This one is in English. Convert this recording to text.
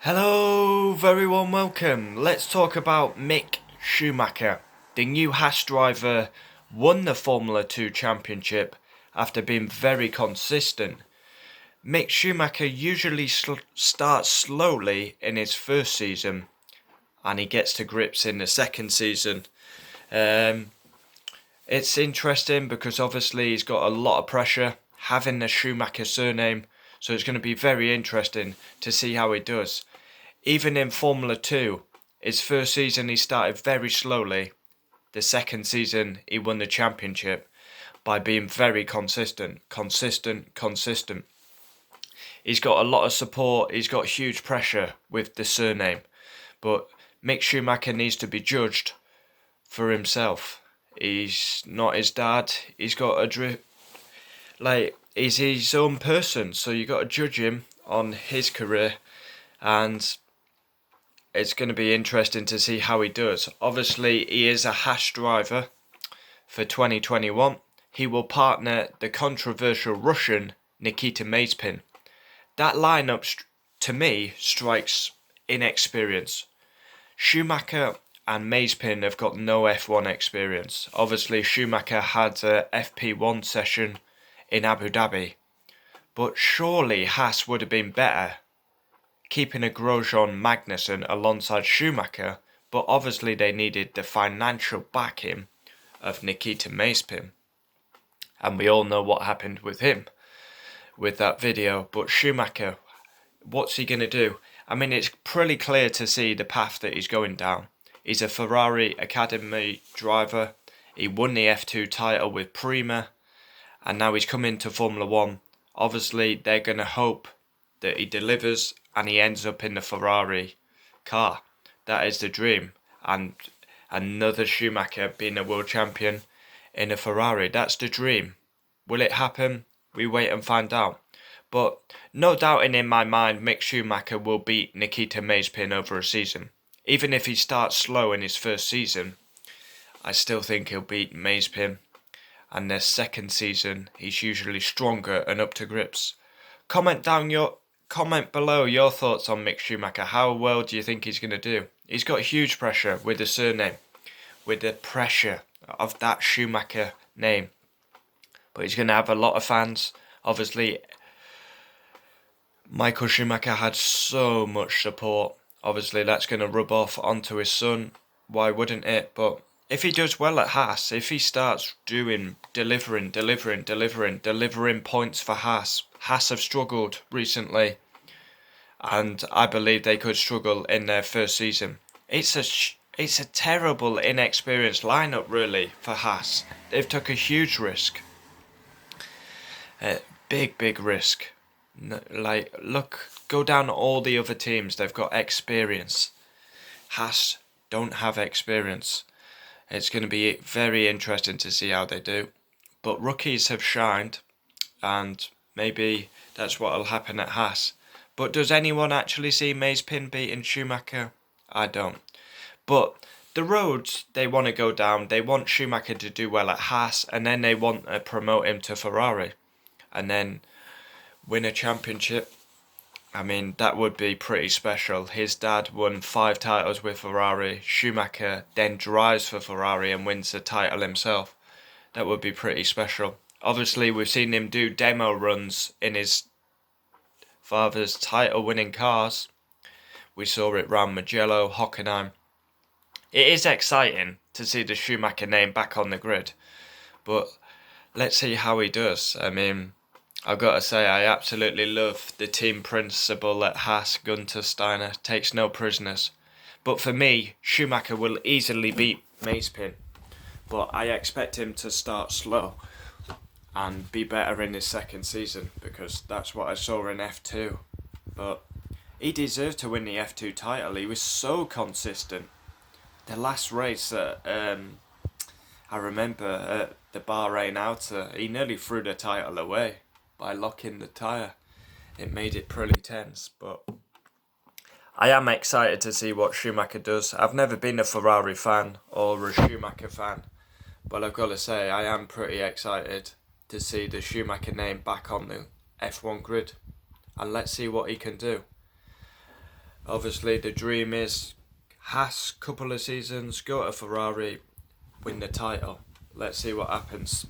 Hello, very warm welcome. Let's talk about Mick Schumacher. The new Haas driver won the Formula 2 championship after being very consistent. Mick Schumacher usually starts slowly in his first season and he gets to grips in the second season. It's interesting because obviously he's got a lot of pressure having the Schumacher surname, so it's going to be very interesting to see how he does. Even in Formula 2, his first season he started very slowly. The second season he won the championship by being very consistent. He's got a lot of support, he's got huge pressure with the surname. But Mick Schumacher needs to be judged for himself. He's not his dad, he's got he's his own person, so you got to judge him on his career, and it's going to be interesting to see how he does. Obviously, he is a Haas driver for 2021. He will partner the controversial Russian Nikita Mazepin. That lineup, to me, strikes inexperience. Schumacher and Mazepin have got no F1 experience. Obviously, Schumacher had a FP1 session in Abu Dhabi, but surely Haas would have been better keeping a Grosjean Magnussen alongside Schumacher, but obviously they needed the financial backing of Nikita Mazepin. And we all know what happened with him with that video. But Schumacher, what's he going to do? I mean, it's pretty clear to see the path that he's going down. He's a Ferrari Academy driver. He won the F2 title with Prima, and now he's come into Formula 1. Obviously, they're going to hope that he delivers and he ends up in the Ferrari car. That is the dream. And another Schumacher being a world champion in a Ferrari, that's the dream. Will it happen? We wait and find out. But no doubting in my mind, Mick Schumacher will beat Nikita Mazepin over a season. Even if he starts slow in his first season, I still think he'll beat Mazepin. And their second season, he's usually stronger and up to grips. Comment below your thoughts on Mick Schumacher. How well do you think he's going to do? He's got huge pressure with the surname, with the pressure of that Schumacher name. But he's going to have a lot of fans. Obviously, Michael Schumacher had so much support. Obviously, that's going to rub off onto his son. Why wouldn't it? But if he does well at Haas, if he starts delivering points for Haas. Haas have struggled recently, and I believe they could struggle in their first season. It's a terrible, inexperienced lineup, really, for Haas. They've took a huge risk, big risk. Go down all the other teams. They've got experience. Haas don't have experience. It's going to be very interesting to see how they do. But rookies have shined, and maybe that's what will happen at Haas. But does anyone actually see Mazepin beating Schumacher? I don't. But the roads they want to go down, they want Schumacher to do well at Haas, and then they want to promote him to Ferrari, and then win a championship. I mean, that would be pretty special. His dad won 5 titles with Ferrari. Schumacher then drives for Ferrari and wins the title himself. That would be pretty special. Obviously, we've seen him do demo runs in his father's title-winning cars. We saw it round Mugello, Hockenheim. It is exciting to see the Schumacher name back on the grid. But let's see how he does. I mean, I've got to say, I absolutely love the team principal at Haas, Gunter Steiner, takes no prisoners. But for me, Schumacher will easily beat Mazepin. But I expect him to start slow and be better in his second season, because that's what I saw in F2. But he deserved to win the F2 title. He was so consistent. The last race that I remember at the Bahrain Outer, he nearly threw the title away by locking the tyre. It made it pretty tense, but I am excited to see what Schumacher does. I've never been a Ferrari fan or a Schumacher fan, but I've got to say I am pretty excited to see the Schumacher name back on the F1 grid, and let's see what he can do. Obviously, the dream is Haas couple of seasons, go to Ferrari, win the title. Let's see what happens.